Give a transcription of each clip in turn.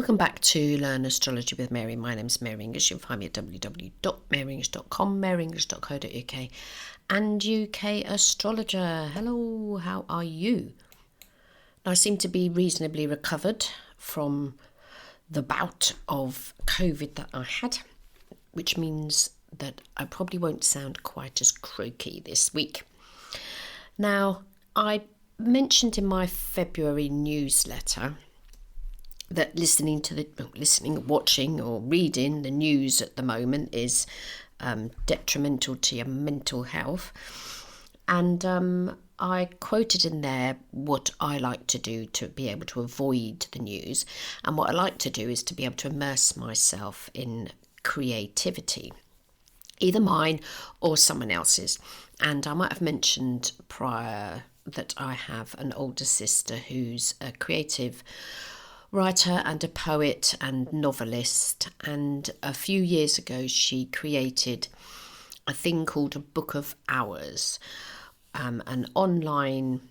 Welcome back to Learn Astrology with Mary. My name's Mary English. You can find me at www.maryenglish.com, maryenglish.co.uk, and UK Astrologer. Hello, how are you? I seem to be reasonably recovered from the bout of COVID that I had, which means that I probably won't sound quite as croaky this week. Now, I mentioned in my February newsletter that watching or reading the news at the moment is detrimental to your mental health. And I quoted in there what I like to do to be able to avoid the news. And what I like to do is to be able to immerse myself in creativity, either mine or someone else's. And I might have mentioned prior that I have an older sister who's a creative writer and a poet and novelist, and a few years ago she created a thing called a Book of Hours, an online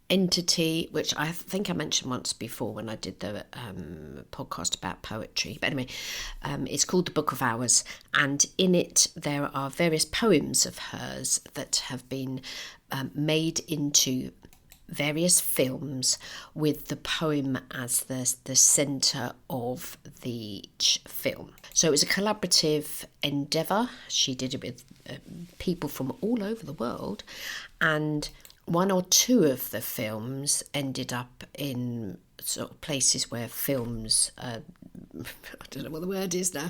entity, which I think I mentioned once before when I did the podcast about poetry. But anyway, it's called the Book of Hours, and in it there are various poems of hers that have been made into various films with the poem as the centre of each film. So it was a collaborative endeavour. She did it with people from all over the world, and one or two of the films ended up in sort of places where films, I don't know what the word is now.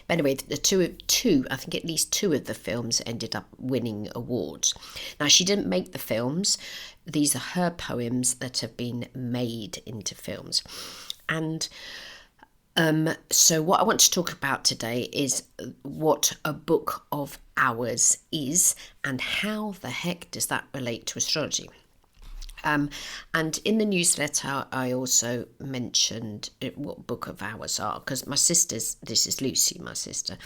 But anyway, I think at least two of the films ended up winning awards. Now, she didn't make the films. These are her poems that have been made into films. And so what I want to talk about today is what a Book of Hours is and how the heck does that relate to astrology. And in the newsletter, I also mentioned what Book of Hours are, because this is Lucy, my sister,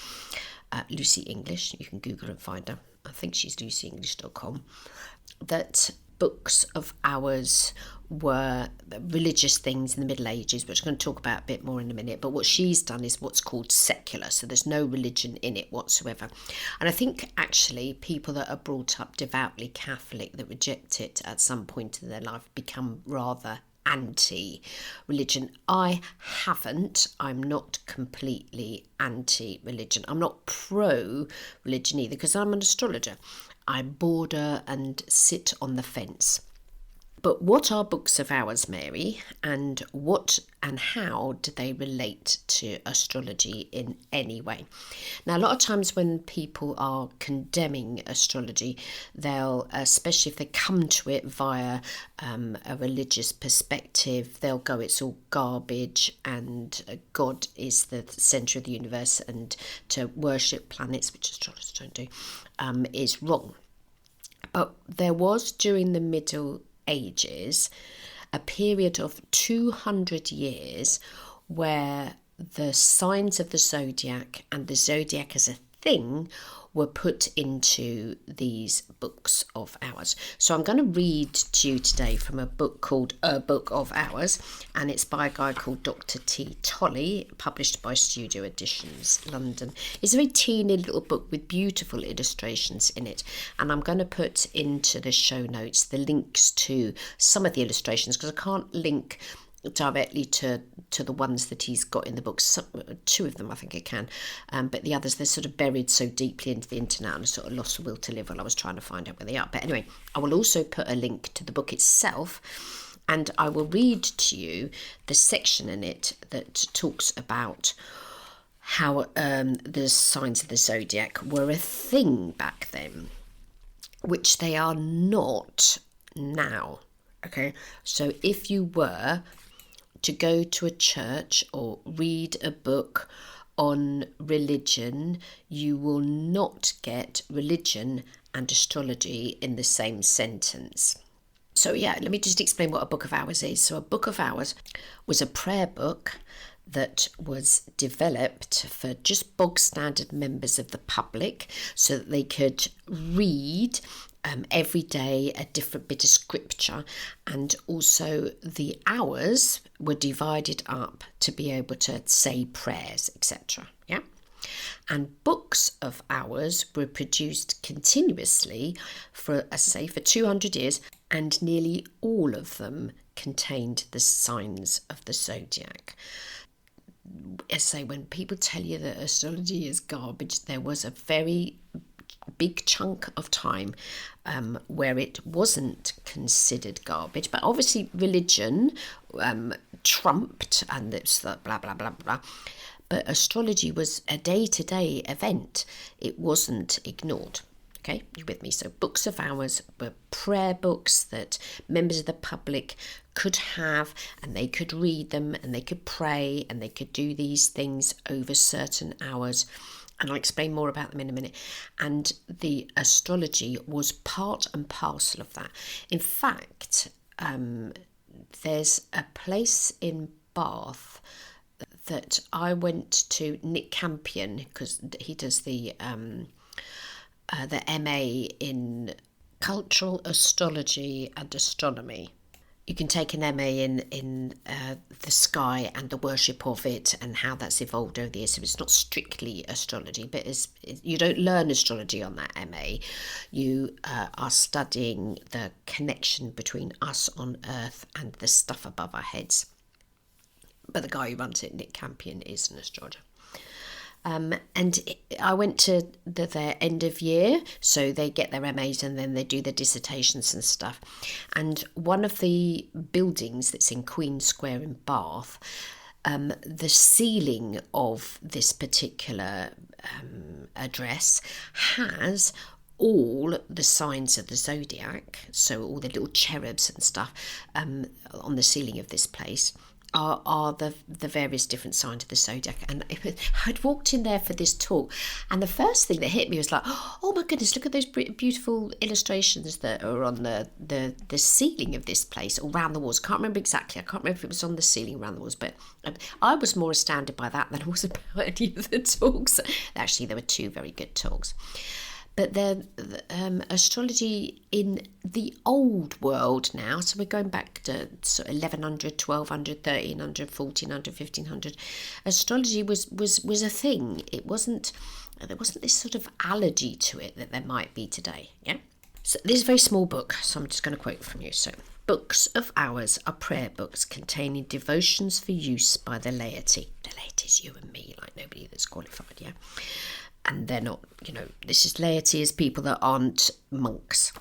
Lucy English. You can Google and find her. I think she's lucyenglish.com. That books of hours were religious things in the Middle Ages, which I'm going to talk about a bit more in a minute. But what she's done is what's called secular, so there's no religion in it whatsoever. And I think actually people that are brought up devoutly Catholic that reject it at some point in their life become rather anti-religion. I haven't. I'm not completely anti-religion. I'm not pro-religion either, because I'm an astrologer. I border and sit on the fence. But what are books of hours, Mary, and what and how do they relate to astrology in any way? Now, a lot of times when people are condemning astrology, they'll, especially if they come to it via a religious perspective, they'll go, it's all garbage and God is the centre of the universe, and to worship planets, which astrologers don't do, is wrong. But there was, during the Middle Ages, a period of 200 years where the signs of the zodiac and the zodiac as a thing were put into these books of hours. So I'm going to read to you today from a book called A Book of Hours, and it's by a guy called Dr. T. Tolley, published by Studio Editions, London. It's a very teeny little book with beautiful illustrations in it, and I'm going to put into the show notes the links to some of the illustrations, because I can't link directly to the ones that he's got in the books. Two of them I think I can, but the others, they're sort of buried so deeply into the internet and I sort of lost the will to live while I was trying to find out where they are. But anyway, I will also put a link to the book itself, and I will read to you the section in it that talks about how the signs of the zodiac were a thing back then, which they are not now. Okay, so if you were to go to a church or read a book on religion, you will not get religion and astrology in the same sentence. So yeah, let me just explain what a Book of Hours is. So a Book of Hours was a prayer book that was developed for just bog standard members of the public so that they could read every day a different bit of scripture, and also the hours were divided up to be able to say prayers, etc. Yeah. And books of hours were produced continuously for, as I say, for 200 years, and nearly all of them contained the signs of the zodiac. As I say, when people tell you that astrology is garbage, there was a very big chunk of time where it wasn't considered garbage, but obviously religion trumped, and it's the blah blah blah blah. But astrology was a day-to-day event. It wasn't ignored. Okay, you with me? So books of hours were prayer books that members of the public could have, and they could read them, and they could pray, and they could do these things over certain hours. And I'll explain more about them in a minute. And the astrology was part and parcel of that. In fact, there's a place in Bath that I went to, NIck Campion, because he does the MA in Cultural Astrology and Astronomy. You can take an MA in the sky and the worship of it and how that's evolved over the years. So it's not strictly astrology, but you don't learn astrology on that MA. You are studying the connection between us on Earth and the stuff above our heads. But the guy who runs it, NIck Campion, is an astrologer. I went to their end of year, so they get their MAs and then they do their dissertations and stuff. And one of the buildings that's in Queen Square in Bath, the ceiling of this particular address has all the signs of the zodiac, so all the little cherubs and stuff on the ceiling of this place are the various different signs of the zodiac. And I'd walked in there for this talk, and the first thing that hit me was like, oh my goodness, look at those beautiful illustrations that are on the ceiling of this place, or around the walls. Can't remember exactly. I can't remember if it was on the ceiling around the walls, but I was more astounded by that than I was about any of the talks. Actually, there were two very good talks. But the astrology in the old world now, so we're going back to sort of 1100, 1200, 1300, 1400, 1500, astrology was a thing. There wasn't this sort of allergy to it that there might be today. Yeah. So this is a very small book, so I'm just going to quote from you. So, books of hours are prayer books containing devotions for use by the laity. The laity is you and me, like nobody that's qualified, yeah? And they're not, this is laity as people that aren't monks.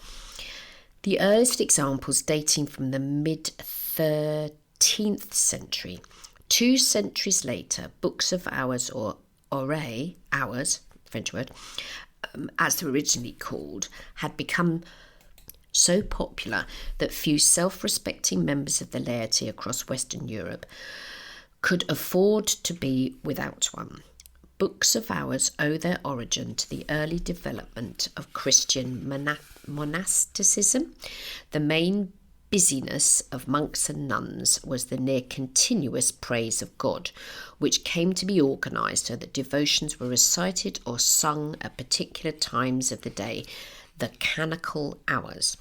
The earliest examples dating from the mid-13th century. 2 centuries later, books of hours, or orae, hours, French word, as they were originally called, had become so popular that few self-respecting members of the laity across Western Europe could afford to be without one. Books of hours owe their origin to the early development of Christian monasticism. The main busyness of monks and nuns was the near continuous praise of God, which came to be organised so that devotions were recited or sung at particular times of the day, the canonical hours.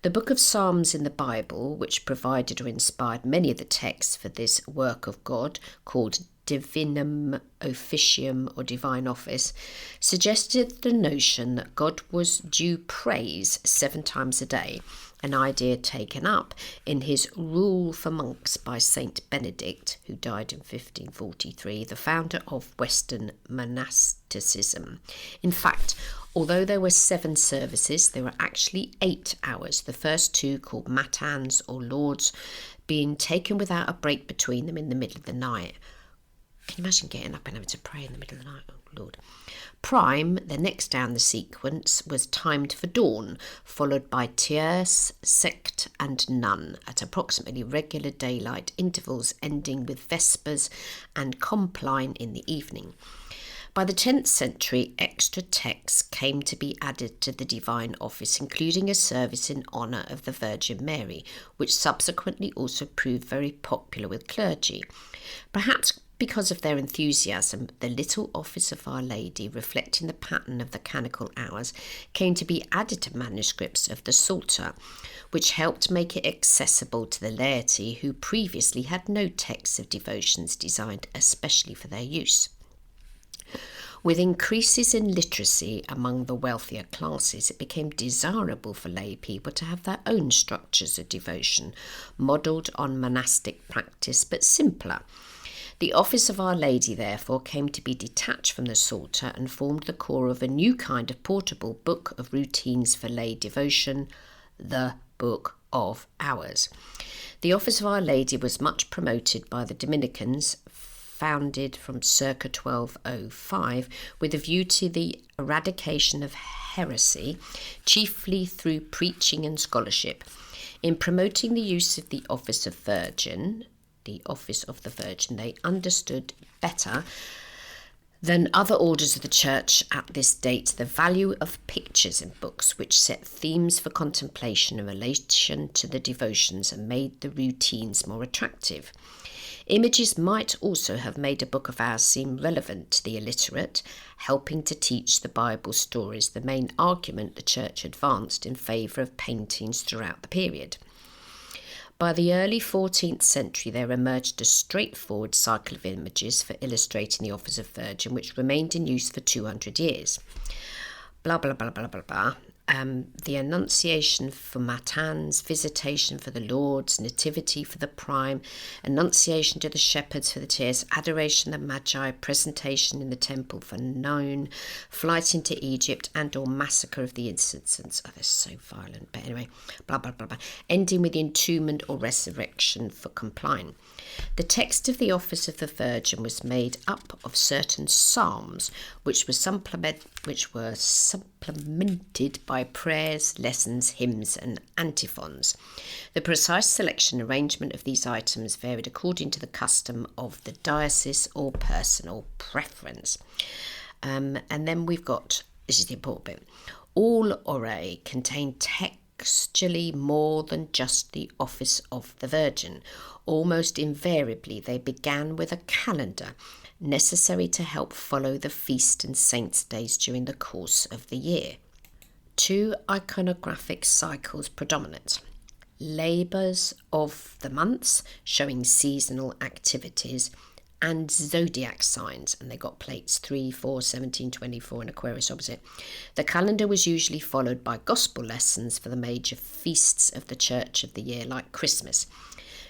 The book of Psalms in the Bible, which provided or inspired many of the texts for this work of God, called Divinum Officium, or Divine Office, suggested the notion that God was due praise 7 times a day, an idea taken up in his Rule for Monks by Saint Benedict, who died in 1543, the founder of Western monasticism. In fact, although there were 7 services, there were actually 8 hours, the first 2 called matins or lauds, being taken without a break between them in the middle of the night. Can you imagine getting up and having to pray in the middle of the night? Oh, Lord. Prime, the next down the sequence, was timed for dawn, followed by tierce, sect and nun at approximately regular daylight intervals, ending with vespers and compline in the evening. By the 10th century, extra texts came to be added to the divine office, including a service in honour of the Virgin Mary, which subsequently also proved very popular with clergy. Perhaps because of their enthusiasm, the little office of Our Lady, reflecting the pattern of the canonical hours, came to be added to manuscripts of the Psalter, which helped make it accessible to the laity who previously had no texts of devotions designed especially for their use. With increases in literacy among the wealthier classes, it became desirable for lay people to have their own structures of devotion, modelled on monastic practice but simpler. The office of Our Lady, therefore, came to be detached from the Psalter and formed the core of a new kind of portable book of routines for lay devotion, the Book of Hours. The office of Our Lady was much promoted by the Dominicans, founded from circa 1205, with a view to the eradication of heresy, chiefly through preaching and scholarship. In promoting the use of the office of the Virgin, they understood better than other orders of the Church at this date the value of pictures in books, which set themes for contemplation in relation to the devotions and made the routines more attractive. Images might also have made a Book of Hours seem relevant to the illiterate, helping to teach the Bible stories, the main argument the Church advanced in favour of paintings throughout the period. By the early 14th century, there emerged a straightforward cycle of images for illustrating the office of Virgin, which remained in use for 200 years. Blah, blah, blah, blah, blah, blah. The Annunciation for Matins, Visitation for the Lords, Nativity for the Prime, Annunciation to the Shepherds for the Tears, Adoration of the Magi, Presentation in the Temple for Known, Flight into Egypt, and or Massacre of the Innocents. Oh, they're so violent. But anyway, blah, blah, blah, blah. Ending with the Entombment or Resurrection for Compline. The text of the Office of the Virgin was made up of certain psalms, which were supplemented by prayers, lessons, hymns, and antiphons. The precise selection and arrangement of these items varied according to the custom of the diocese or personal preference. And then we've got, this is the important bit, all orae contain textually more than just the Office of the Virgin. Almost invariably, they began with a calendar necessary to help follow the feast and saints' days during the course of the year. Two iconographic cycles predominate: labours of the months, showing seasonal activities, and zodiac signs, and they got plates 3, 4, 17, 24 and Aquarius opposite. The calendar was usually followed by gospel lessons for the major feasts of the Church of the year, like Christmas.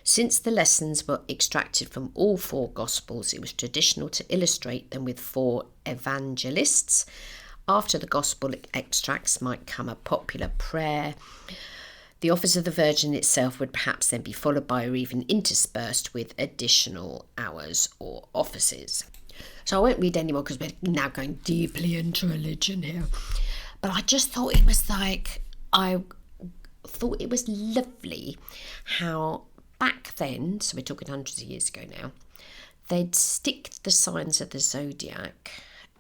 Since the lessons were extracted from all 4 Gospels, it was traditional to illustrate them with 4 evangelists. After the Gospel extracts might come a popular prayer. The Office of the Virgin itself would perhaps then be followed by or even interspersed with additional hours or offices. So I won't read anymore because we're now going deeply into religion here. But I just thought it was lovely how back then, so we're talking hundreds of years ago now, they'd stick the signs of the zodiac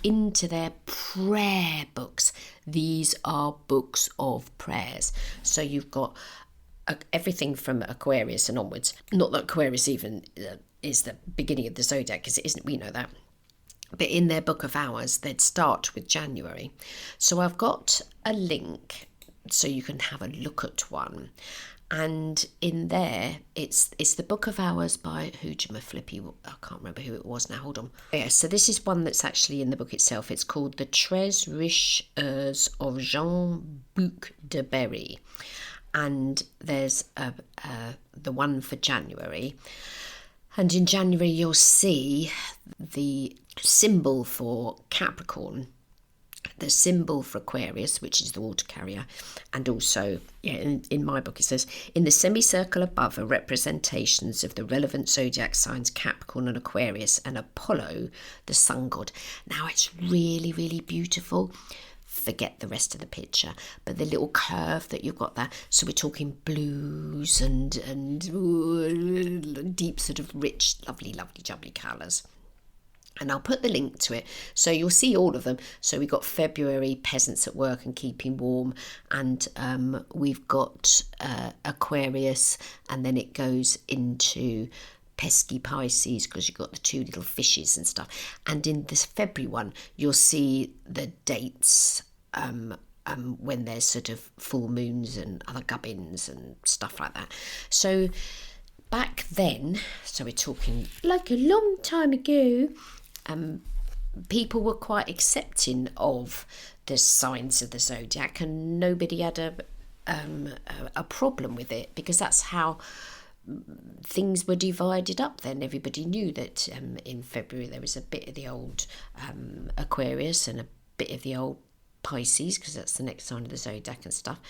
into their prayer books. These are books of prayers. So you've got everything from Aquarius and onwards. Not that Aquarius even is the beginning of the zodiac, because it isn't, we know that. But in their Book of Hours, they'd start with January. So I've got a link so you can have a look at one. And in there, it's the Book of Hours by Flippy. I can't remember who it was now. Hold on. Yeah, so this is one that's actually in the book itself. It's called The 13 Riches Heures of Jean Bouc de Berry. And there's the one for January. And in January, you'll see the symbol for Capricorn, the symbol for Aquarius, which is the water carrier, and also, in my book it says, in the semicircle above are representations of the relevant zodiac signs Capricorn and Aquarius, and Apollo, the sun god. Now it's really, really beautiful. Forget the rest of the picture, but the little curve that you've got there. So we're talking blues and deep sort of rich, lovely, jubbly colours. And I'll put the link to it so you'll see all of them. So we've got February, peasants at work and keeping warm, and we've got Aquarius, and then it goes into pesky Pisces because you've got the two little fishes and stuff. And in this February one, you'll see the dates when there's sort of full moons and other gubbins and stuff like that. So back then, so we're talking like a long time ago, people were quite accepting of the signs of the zodiac, and nobody had a problem with it, because that's how things were divided up then. Everybody knew that in February there was a bit of the old Aquarius and a bit of the old Pisces, because that's the next sign of the zodiac and stuff.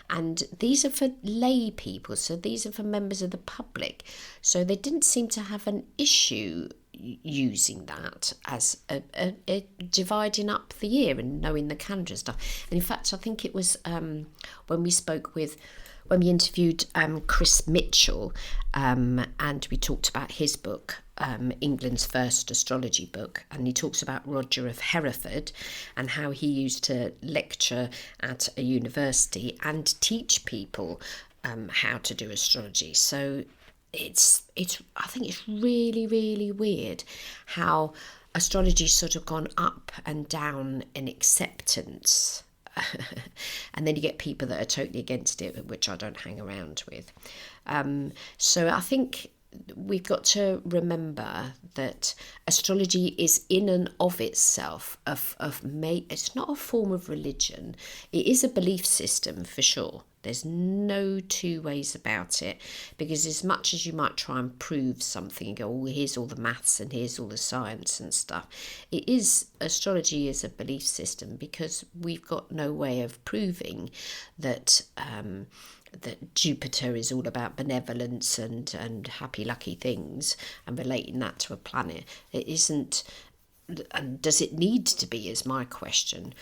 And these are for lay people, so these are for members of the public. So they didn't seem to have an issue using that as a dividing up the year and knowing the calendar and stuff. And in fact, I think it was when we interviewed Chris Mitchell, and we talked about his book, England's first astrology book, and he talks about Roger of Hereford and how he used to lecture at a university and teach people how to do astrology. So it's I think it's really, really weird how astrology's sort of gone up and down in acceptance. And then you get people that are totally against it, which I don't hang around with. So I think we've got to remember that astrology is in and of itself it's not a form of religion. It is a belief system for sure. There's no two ways about it, because as much as you might try and prove something and go, oh, here's all the maths and here's all the science and stuff, astrology is a belief system, because we've got no way of proving that that Jupiter is all about benevolence and happy lucky things and relating that to a planet. It isn't, and does it need to be, is my question.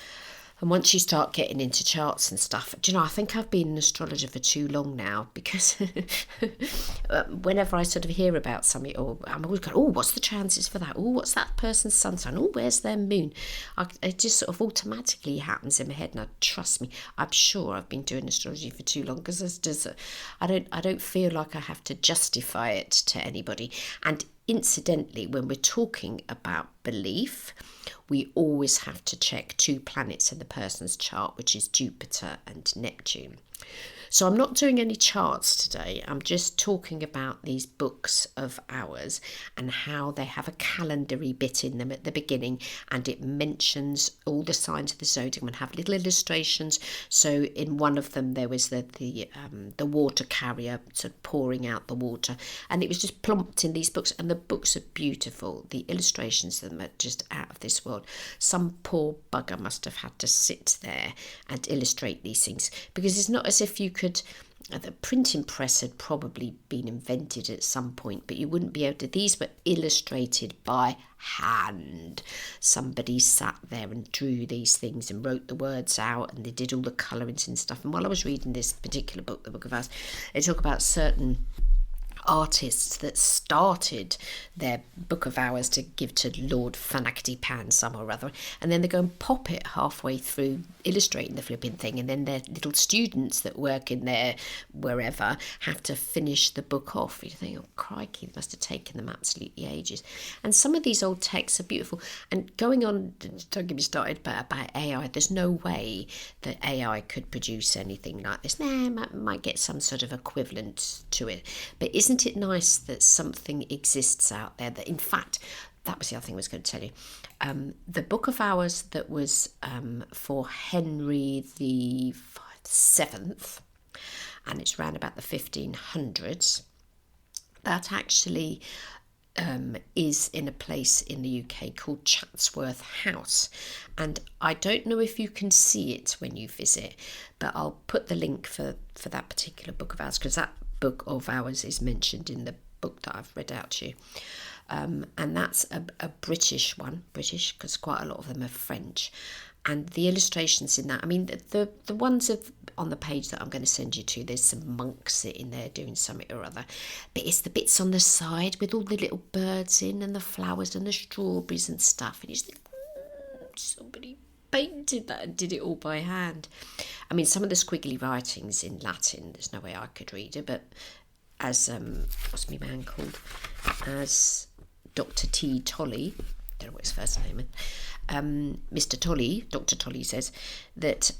And once you start getting into charts and stuff, do you know, I think I've been an astrologer for too long now, because whenever I sort of hear about something, or I'm always going, oh, what's the chances for that? Oh, what's that person's sun sign? Oh, where's their moon? It just sort of automatically happens in my head. And trust me, I'm sure I've been doing astrology for too long, because I don't feel like I have to justify it to anybody. And incidentally, when we're talking about belief, we always have to check two planets in the person's chart, which is Jupiter and Neptune. So I'm not doing any charts today. I'm just talking about these books of ours and how they have a calendary bit in them at the beginning, and it mentions all the signs of the zodiac and have little illustrations. So in one of them there was the water carrier sort of pouring out the water, and it was just plonked in these books, and the books are beautiful. The illustrations of them are just out of this world. Some poor bugger must have had to sit there and illustrate these things, because it's not as if you could. The printing press had probably been invented at some point, but you wouldn't be able to. These were illustrated by hand. Somebody sat there and drew these things and wrote the words out, and they did all the colourings and stuff. And while I was reading this particular book, the Book of Hours, they talk about certain artists that started their Book of Hours to give to Lord Fanacity Pan some or other, and then they go and pop it halfway through illustrating the flipping thing, and then their little students that work in there wherever have to finish the book off. You think, oh crikey, it must have taken them absolutely ages. And some of these old texts are beautiful. And going on, don't get me started about AI, there's no way that AI could produce anything like this. Might get some sort of equivalent to it, but isn't it nice that something exists out there that, in fact, that was the other thing I was going to tell you. The Book of Hours that was for Henry the VII, and it's around about the 1500s, that actually is in a place in the UK called Chatsworth House. And I don't know if you can see it when you visit, but I'll put the link for that particular Book of Hours, because that Book of Hours is mentioned in the book that I've read out to you. And that's a British one, because quite a lot of them are French. And the illustrations in that, I mean, the ones on the page that I'm going to send you to, there's some monks sitting there doing something or other. But it's the bits on the side with all the little birds in and the flowers and the strawberries and stuff. And you just think, somebody painted that and did it all by hand. I mean, some of the squiggly writings in Latin, there's no way I could read it, but as what's my man called, as Dr. T. Tolley, don't know what his first name is, Mr. Tolley, Dr. Tolley says that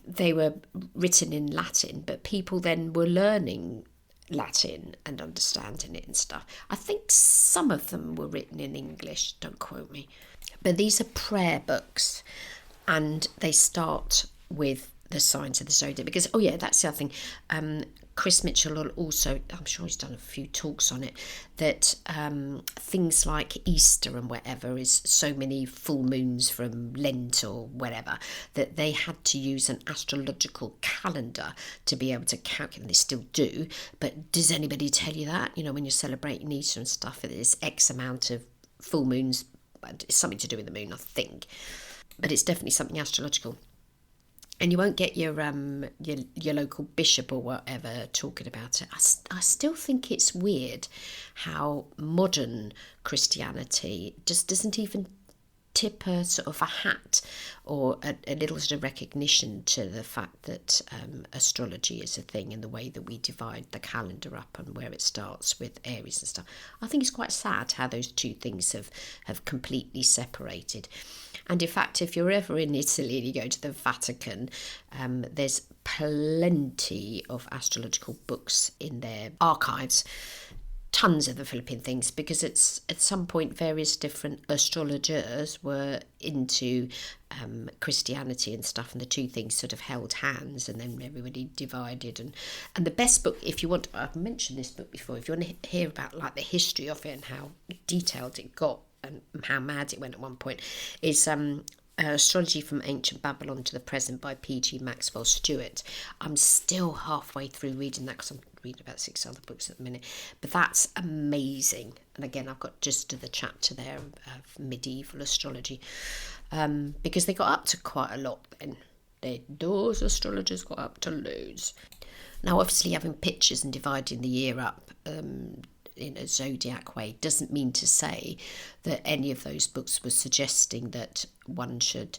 they were written in Latin, but people then were learning Latin and understanding it and stuff. I think some of them were written in English, don't quote me. But these are prayer books, and they start with the signs of the zodiac, because, oh yeah, that's the other thing. Chris Mitchell will also, I'm sure he's done a few talks on it, that things like Easter and whatever is so many full moons from Lent or whatever, that they had to use an astrological calendar to be able to calculate. They still do, but does anybody tell you that? You know, when you're celebrating Easter and stuff, there's X amount of full moons. It's something to do with the moon, I think, but it's definitely something astrological. And you won't get your local bishop or whatever talking about it. I still think it's weird how modern Christianity just doesn't even tip a sort of a hat or a little sort of recognition to the fact that astrology is a thing, and the way that we divide the calendar up and where it starts with Aries and stuff. I think it's quite sad how those two things have completely separated. And in fact, if you're ever in Italy and you go to the Vatican, there's plenty of astrological books in their archives, tons of the Philippine things, because it's at some point various different astrologers were into Christianity and stuff, and the two things sort of held hands, and then everybody divided. And the best book, if you want, I've mentioned this book before, if you want to hear about like the history of it and how detailed it got and how mad it went at one point, is Astrology from Ancient Babylon to the Present by P.G. Maxwell Stewart. I'm still halfway through reading that because I'm reading about 6 other books at the minute, but that's amazing. And again, I've got just the chapter there of medieval astrology, because they got up to quite a lot then. Those astrologers got up to loads. Now, obviously, having pictures and dividing the year up in a zodiac way doesn't mean to say that any of those books were suggesting that one should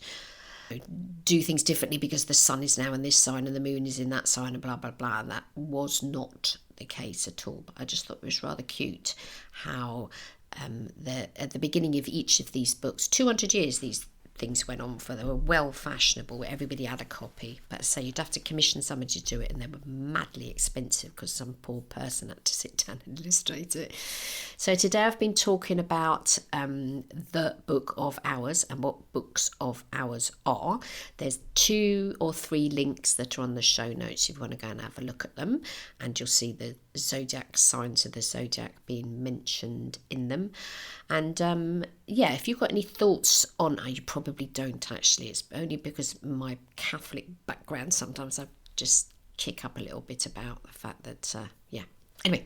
do things differently because the sun is now in this sign and the moon is in that sign and blah blah blah, and that was not the case at all. But I just thought it was rather cute how at the beginning of each of these books, 200 years these things went on for. They were well fashionable, everybody had a copy, but say you'd have to commission somebody to do it, and they were madly expensive because some poor person had to sit down and illustrate it. So today I've been talking about the Book of Hours and what books of hours are. There's 2 or 3 links that are on the show notes if you want to go and have a look at them, and you'll see the zodiac signs of the zodiac being mentioned in them. And yeah, if you've got any thoughts on, you probably don't actually, it's only because my Catholic background, sometimes I just kick up a little bit about the fact that yeah. Anyway,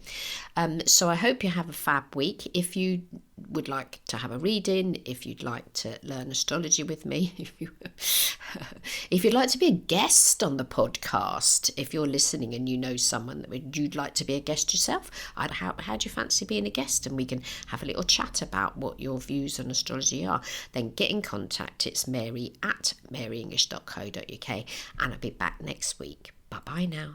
so I hope you have a fab week. If you would like to have a reading, if you'd like to learn astrology with me, if you'd like to be a guest on the podcast, if you're listening and you know someone that you'd like to be a guest yourself, how do you fancy being a guest? And we can have a little chat about what your views on astrology are. Then get in contact. It's Mary at maryenglish.co.uk, and I'll be back next week. Bye-bye now.